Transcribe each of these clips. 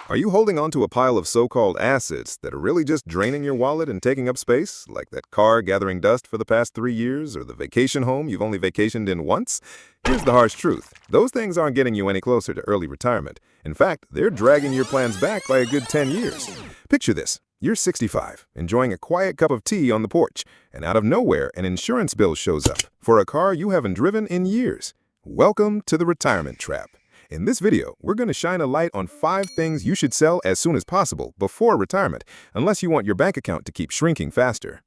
Are you holding on to a pile of so-called assets that are really just draining your wallet and taking up space, like that car gathering dust for the past 3 years or the vacation home you've only vacationed in once? Here's the harsh truth. Those things aren't getting you any closer to early retirement. In fact, they're dragging your plans back by a good 10 years. Picture this. You're 65, enjoying a quiet cup of tea on the porch, and out of nowhere, an insurance bill shows up for a car you haven't driven in years. Welcome to the retirement trap. In this video, we're going to shine a light on 5 things you should sell as soon as possible before retirement, unless you want your bank account to keep shrinking faster.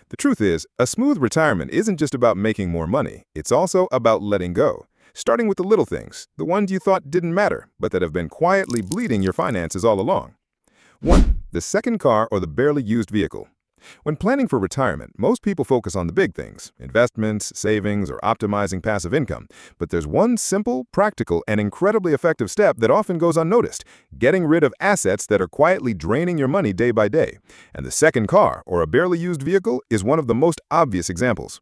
The truth is, a smooth retirement isn't just about making more money, it's also about letting go. Starting with the little things, the ones you thought didn't matter, but that have been quietly bleeding your finances all along. 1. The second car or the barely used vehicle. When planning for retirement, most people focus on the big things, investments, savings, or optimizing passive income. But there's one simple, practical, and incredibly effective step that often goes unnoticed: getting rid of assets that are quietly draining your money day by day. And the second car, or a barely used vehicle, is one of the most obvious examples.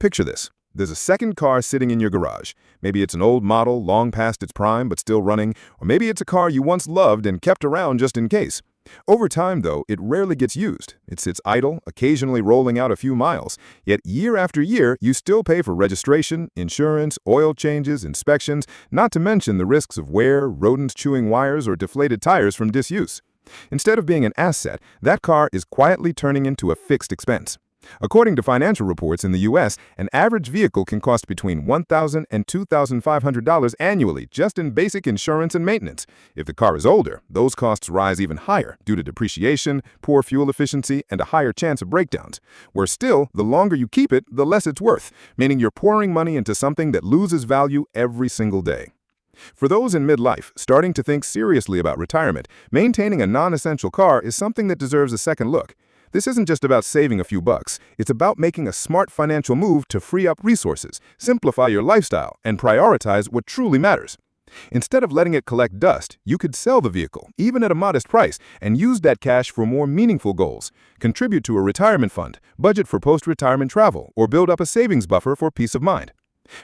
Picture this. There's a second car sitting in your garage. Maybe it's an old model, long past its prime but still running, or maybe it's a car you once loved and kept around just in case. Over time, though, it rarely gets used. It sits idle, occasionally rolling out a few miles. Yet year after year, you still pay for registration, insurance, oil changes, inspections, not to mention the risks of wear, rodents chewing wires, or deflated tires from disuse. Instead of being an asset, that car is quietly turning into a fixed expense. According to financial reports in the U.S., an average vehicle can cost between $1,000 and $2,500 annually just in basic insurance and maintenance. If the car is older, those costs rise even higher due to depreciation, poor fuel efficiency, and a higher chance of breakdowns. Where still, the longer you keep it, the less it's worth, meaning you're pouring money into something that loses value every single day. For those in midlife starting to think seriously about retirement, maintaining a non-essential car is something that deserves a second look. This isn't just about saving a few bucks. It's about making a smart financial move to free up resources, simplify your lifestyle, and prioritize what truly matters. Instead of letting it collect dust, you could sell the vehicle, even at a modest price, and use that cash for more meaningful goals. Contribute to a retirement fund, budget for post-retirement travel, or build up a savings buffer for peace of mind.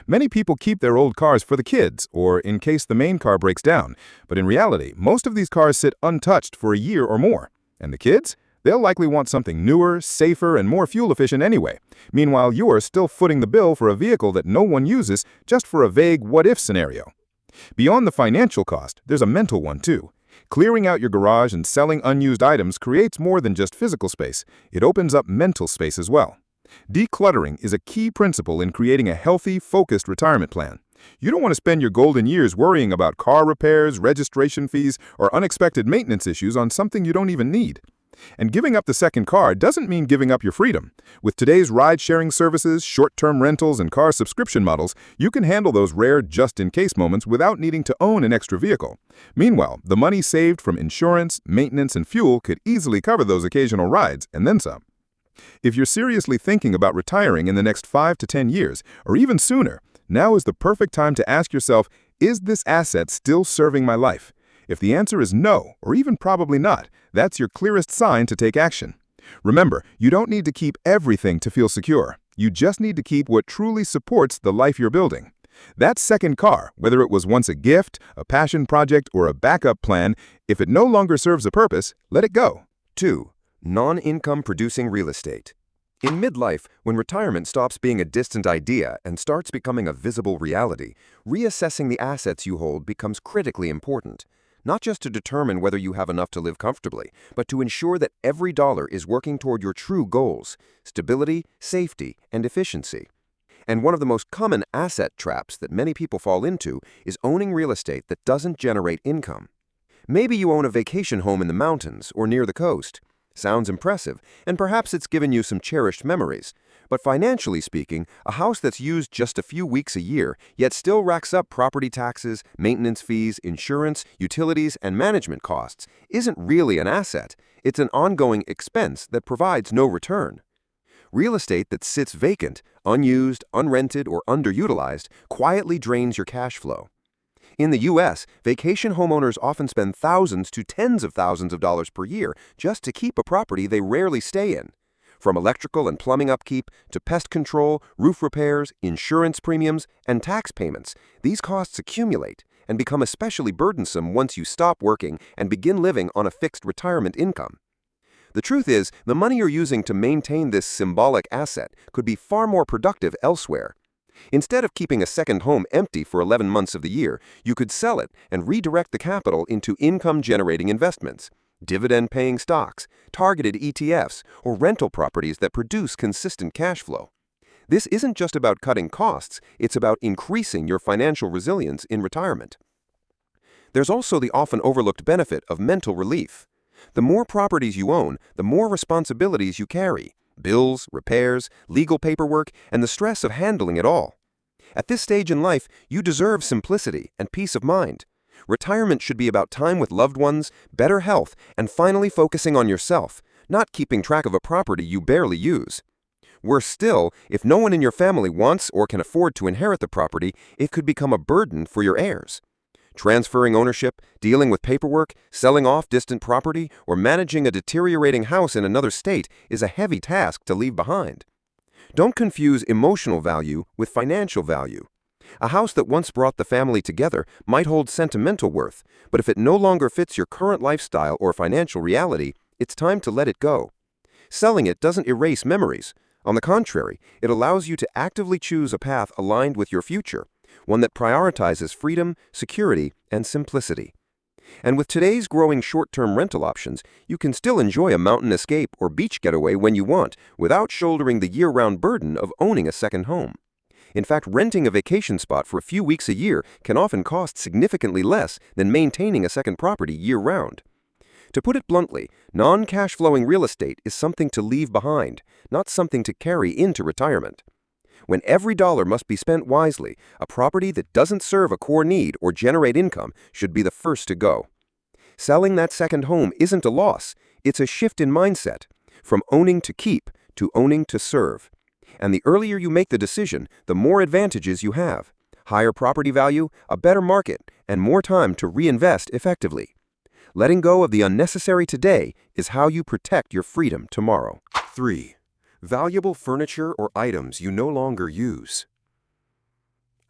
Many people keep their old cars for the kids, or in case the main car breaks down. But in reality, most of these cars sit untouched for a year or more. And the kids? They'll likely want something newer, safer, and more fuel-efficient anyway. Meanwhile, you're still footing the bill for a vehicle that no one uses just for a vague what-if scenario. Beyond the financial cost, there's a mental one too. Clearing out your garage and selling unused items creates more than just physical space. It opens up mental space as well. Decluttering is a key principle in creating a healthy, focused retirement plan. You don't want to spend your golden years worrying about car repairs, registration fees, or unexpected maintenance issues on something you don't even need. And giving up the second car doesn't mean giving up your freedom. With today's ride-sharing services, short-term rentals, and car subscription models, you can handle those rare just-in-case moments without needing to own an extra vehicle. Meanwhile, the money saved from insurance, maintenance, and fuel could easily cover those occasional rides, and then some. If you're seriously thinking about retiring in the next 5 to 10 years, or even sooner, now is the perfect time to ask yourself, is this asset still serving my life? If the answer is no, or even probably not, that's your clearest sign to take action. Remember, you don't need to keep everything to feel secure. You just need to keep what truly supports the life you're building. That second car, whether it was once a gift, a passion project, or a backup plan, if it no longer serves a purpose, let it go. 2. Non-income producing real estate. In midlife, when retirement stops being a distant idea and starts becoming a visible reality, reassessing the assets you hold becomes critically important. Not just to determine whether you have enough to live comfortably, but to ensure that every dollar is working toward your true goals: stability, safety, and efficiency. And one of the most common asset traps that many people fall into is owning real estate that doesn't generate income. Maybe you own a vacation home in the mountains or near the coast. Sounds impressive, and perhaps it's given you some cherished memories. But financially speaking, a house that's used just a few weeks a year, yet still racks up property taxes, maintenance fees, insurance, utilities, and management costs, isn't really an asset. It's an ongoing expense that provides no return. Real estate that sits vacant, unused, unrented, or underutilized quietly drains your cash flow. In the U.S., vacation homeowners often spend thousands to tens of thousands of dollars per year just to keep a property they rarely stay in. From electrical and plumbing upkeep to pest control, roof repairs, insurance premiums, and tax payments, these costs accumulate, and become especially burdensome once you stop working and begin living on a fixed retirement income. The truth is, the money you're using to maintain this symbolic asset could be far more productive elsewhere. Instead of keeping a second home empty for 11 months of the year, you could sell it and redirect the capital into income-generating investments, dividend-paying stocks, targeted ETFs, or rental properties that produce consistent cash flow. This isn't just about cutting costs, it's about increasing your financial resilience in retirement. There's also the often overlooked benefit of mental relief. The more properties you own, the more responsibilities you carry. Bills, repairs, legal paperwork, and the stress of handling it all. At this stage in life, you deserve simplicity and peace of mind. Retirement should be about time with loved ones, better health, and finally focusing on yourself, not keeping track of a property you barely use. Worse still, if no one in your family wants or can afford to inherit the property, it could become a burden for your heirs. Transferring ownership, dealing with paperwork, selling off distant property, or managing a deteriorating house in another state is a heavy task to leave behind. Don't confuse emotional value with financial value. A house that once brought the family together might hold sentimental worth, but if it no longer fits your current lifestyle or financial reality, it's time to let it go. Selling it doesn't erase memories. On the contrary, it allows you to actively choose a path aligned with your future, one that prioritizes freedom, security, and simplicity. And with today's growing short-term rental options, you can still enjoy a mountain escape or beach getaway when you want without shouldering the year-round burden of owning a second home. In fact, renting a vacation spot for a few weeks a year can often cost significantly less than maintaining a second property year-round. To put it bluntly, non-cash flowing real estate is something to leave behind, not something to carry into retirement. When every dollar must be spent wisely, a property that doesn't serve a core need or generate income should be the first to go. Selling that second home isn't a loss, it's a shift in mindset, from owning to keep to owning to serve. And the earlier you make the decision, the more advantages you have. Higher property value, a better market, and more time to reinvest effectively. Letting go of the unnecessary today is how you protect your freedom tomorrow. 3. Valuable furniture or items you no longer use.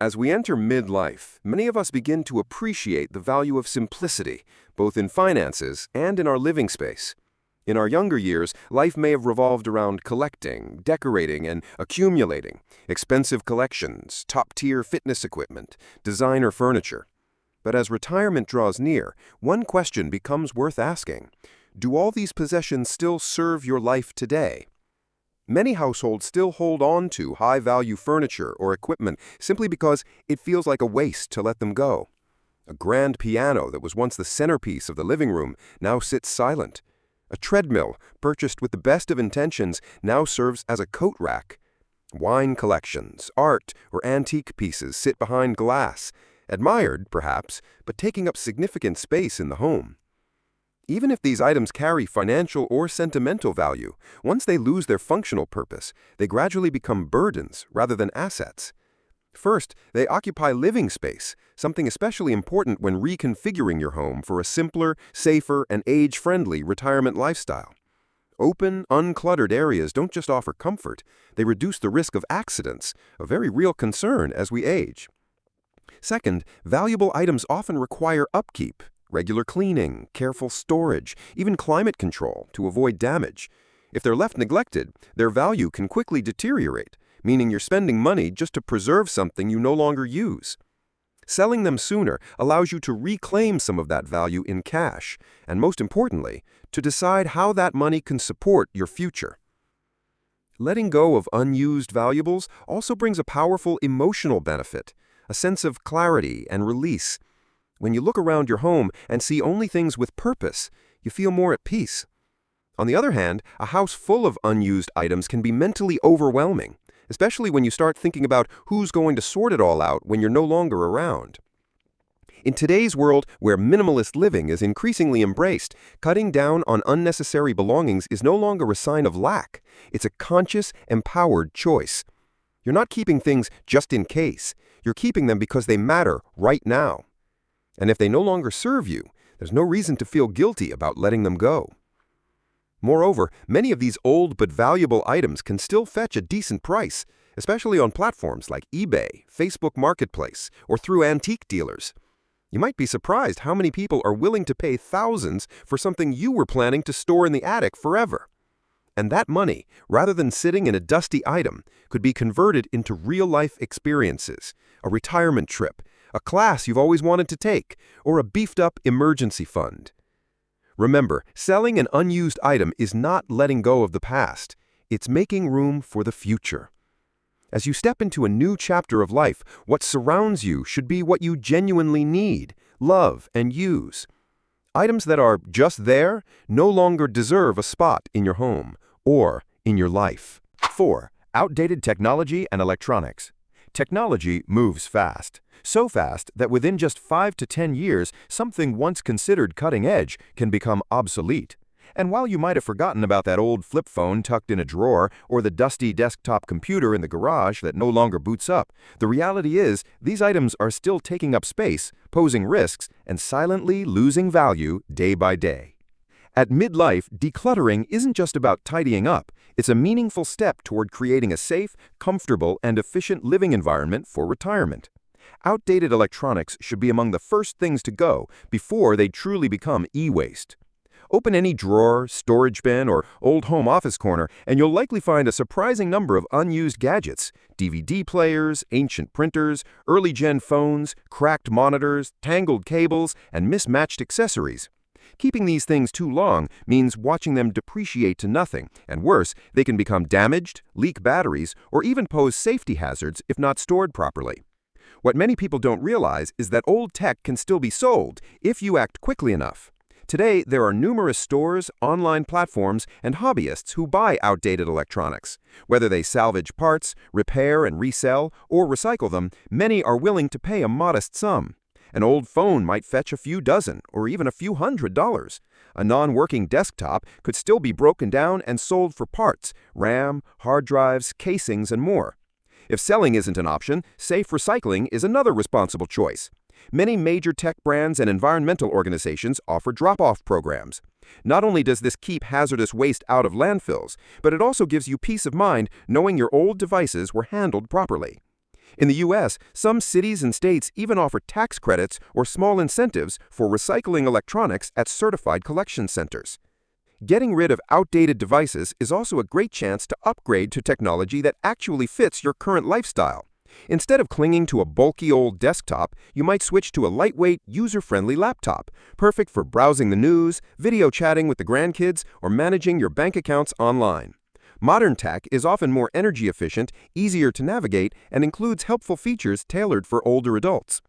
As we enter midlife, many of us begin to appreciate the value of simplicity, both in finances and in our living space. In our younger years, life may have revolved around collecting, decorating, and accumulating expensive collections, top-tier fitness equipment, designer furniture. But as retirement draws near, one question becomes worth asking. Do all these possessions still serve your life today? Many households still hold on to high-value furniture or equipment simply because it feels like a waste to let them go. A grand piano that was once the centerpiece of the living room now sits silent. A treadmill, purchased with the best of intentions, now serves as a coat rack. Wine collections, art, or antique pieces sit behind glass, admired, perhaps, but taking up significant space in the home. Even if these items carry financial or sentimental value, once they lose their functional purpose, they gradually become burdens rather than assets. First, they occupy living space, something especially important when reconfiguring your home for a simpler, safer, and age-friendly retirement lifestyle. Open, uncluttered areas don't just offer comfort, they reduce the risk of accidents, a very real concern as we age. Second, valuable items often require upkeep, regular cleaning, careful storage, even climate control to avoid damage. If they're left neglected, their value can quickly deteriorate, meaning you're spending money just to preserve something you no longer use. Selling them sooner allows you to reclaim some of that value in cash, and most importantly, to decide how that money can support your future. Letting go of unused valuables also brings a powerful emotional benefit, a sense of clarity and release. When you look around your home and see only things with purpose, you feel more at peace. On the other hand, a house full of unused items can be mentally overwhelming, especially when you start thinking about who's going to sort it all out when you're no longer around. In today's world, where minimalist living is increasingly embraced, cutting down on unnecessary belongings is no longer a sign of lack. It's a conscious, empowered choice. You're not keeping things just in case. You're keeping them because they matter right now. And if they no longer serve you, there's no reason to feel guilty about letting them go. Moreover, many of these old but valuable items can still fetch a decent price, especially on platforms like eBay, Facebook Marketplace, or through antique dealers. You might be surprised how many people are willing to pay thousands for something you were planning to store in the attic forever. And that money, rather than sitting in a dusty item, could be converted into real-life experiences, a retirement trip, a class you've always wanted to take, or a beefed-up emergency fund. Remember, selling an unused item is not letting go of the past. It's making room for the future. As you step into a new chapter of life, what surrounds you should be what you genuinely need, love, and use. Items that are just there no longer deserve a spot in your home or in your life. 4. Outdated technology and electronics. Technology moves fast. So fast that within just 5 to 10 years, something once considered cutting edge can become obsolete. And while you might have forgotten about that old flip phone tucked in a drawer or the dusty desktop computer in the garage that no longer boots up, the reality is these items are still taking up space, posing risks, and silently losing value day by day. At midlife, decluttering isn't just about tidying up. It's a meaningful step toward creating a safe, comfortable, and efficient living environment for retirement. Outdated electronics should be among the first things to go before they truly become e-waste. Open any drawer, storage bin, or old home office corner, and you'll likely find a surprising number of unused gadgets: DVD players, ancient printers, early-gen phones, cracked monitors, tangled cables, and mismatched accessories. Keeping these things too long means watching them depreciate to nothing, and worse, they can become damaged, leak batteries, or even pose safety hazards if not stored properly. What many people don't realize is that old tech can still be sold if you act quickly enough. Today, there are numerous stores, online platforms, and hobbyists who buy outdated electronics. Whether they salvage parts, repair and resell, or recycle them, many are willing to pay a modest sum. An old phone might fetch a few dozen or even a few $100s. A non-working desktop could still be broken down and sold for parts, RAM, hard drives, casings, and more. If selling isn't an option, safe recycling is another responsible choice. Many major tech brands and environmental organizations offer drop-off programs. Not only does this keep hazardous waste out of landfills, but it also gives you peace of mind knowing your old devices were handled properly. In the U.S., some cities and states even offer tax credits or small incentives for recycling electronics at certified collection centers. Getting rid of outdated devices is also a great chance to upgrade to technology that actually fits your current lifestyle. Instead of clinging to a bulky old desktop, you might switch to a lightweight, user-friendly laptop, perfect for browsing the news, video chatting with the grandkids, or managing your bank accounts online. Modern tech is often more energy efficient, easier to navigate, and includes helpful features tailored for older adults.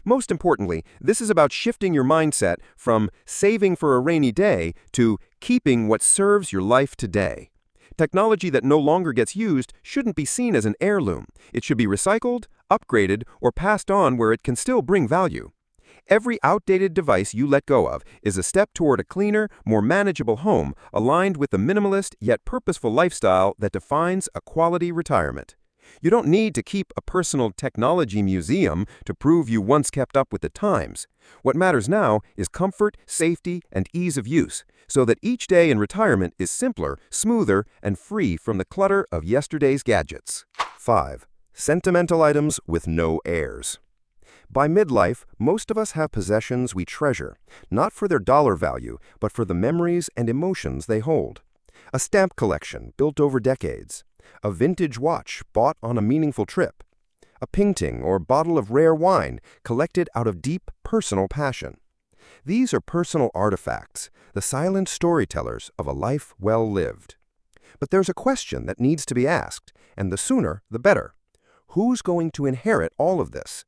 Most importantly, this is about shifting your mindset from saving for a rainy day to keeping what serves your life today. Technology that no longer gets used shouldn't be seen as an heirloom. It should be recycled, upgraded, or passed on where it can still bring value. Every outdated device you let go of is a step toward a cleaner, more manageable home aligned with the minimalist yet purposeful lifestyle that defines a quality retirement. You don't need to keep a personal technology museum to prove you once kept up with the times. What matters now is comfort, safety, and ease of use, so that each day in retirement is simpler, smoother, and free from the clutter of yesterday's gadgets. 5. Sentimental items with no heirs. By midlife, most of us have possessions we treasure, not for their dollar value, but for the memories and emotions they hold. A stamp collection built over decades, a vintage watch bought on a meaningful trip, a painting or bottle of rare wine collected out of deep personal passion. These are personal artifacts, the silent storytellers of a life well lived. But there's a question that needs to be asked, and the sooner, the better. Who's going to inherit all of this?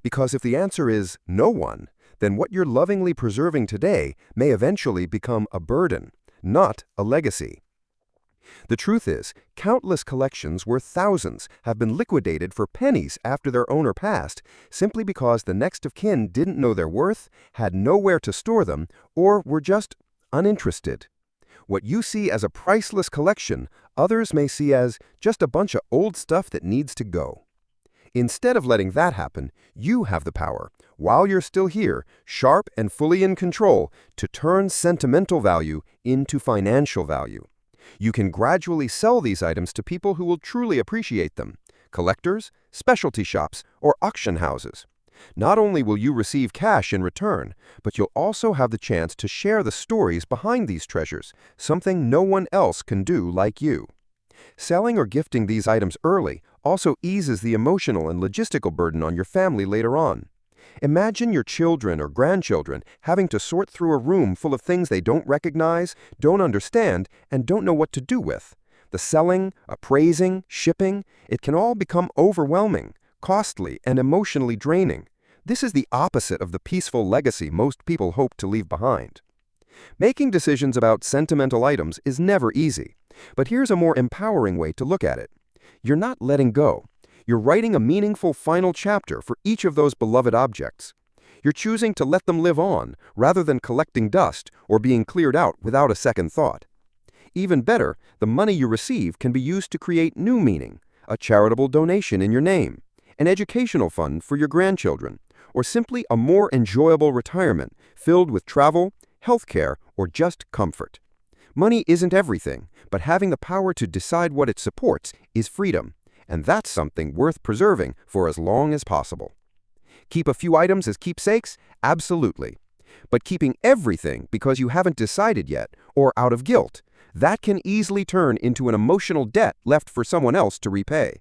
Because if the answer is no one, then what you're lovingly preserving today may eventually become a burden, not a legacy. The truth is, countless collections worth thousands have been liquidated for pennies after their owner passed, simply because the next of kin didn't know their worth, had nowhere to store them, or were just uninterested. What you see as a priceless collection, others may see as just a bunch of old stuff that needs to go. Instead of letting that happen, you have the power, while you're still here, sharp and fully in control, to turn sentimental value into financial value. You can gradually sell these items to people who will truly appreciate them: collectors, specialty shops, or auction houses. Not only will you receive cash in return, but you'll also have the chance to share the stories behind these treasures, something no one else can do like you. Selling or gifting these items early also eases the emotional and logistical burden on your family later on. Imagine your children or grandchildren having to sort through a room full of things they don't recognize, don't understand, and don't know what to do with. The selling, appraising, shipping, it can all become overwhelming, costly, and emotionally draining. This is the opposite of the peaceful legacy most people hope to leave behind. Making decisions about sentimental items is never easy, but here's a more empowering way to look at it. You're not letting go. You're writing a meaningful final chapter for each of those beloved objects. You're choosing to let them live on, rather than collecting dust or being cleared out without a second thought. Even better, the money you receive can be used to create new meaning, a charitable donation in your name, an educational fund for your grandchildren, or simply a more enjoyable retirement filled with travel, healthcare, or just comfort. Money isn't everything, but having the power to decide what it supports is freedom, and that's something worth preserving for as long as possible. Keep a few items as keepsakes? Absolutely. But keeping everything because you haven't decided yet, or out of guilt, that can easily turn into an emotional debt left for someone else to repay.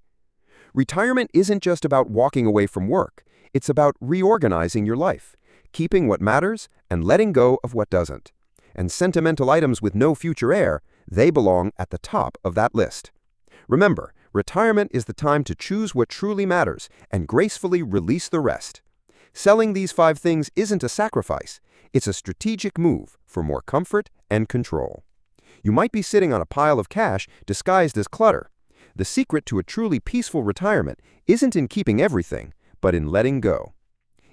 Retirement isn't just about walking away from work. It's about reorganizing your life, keeping what matters and letting go of what doesn't. And sentimental items with no future heir, they belong at the top of that list. Remember, retirement is the time to choose what truly matters and gracefully release the rest. Selling these 5 things isn't a sacrifice. It's a strategic move for more comfort and control. You might be sitting on a pile of cash disguised as clutter. The secret to a truly peaceful retirement isn't in keeping everything, but in letting go.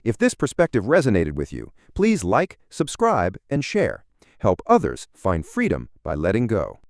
If this perspective resonated with you, please like, subscribe, and share. Help others find freedom by letting go.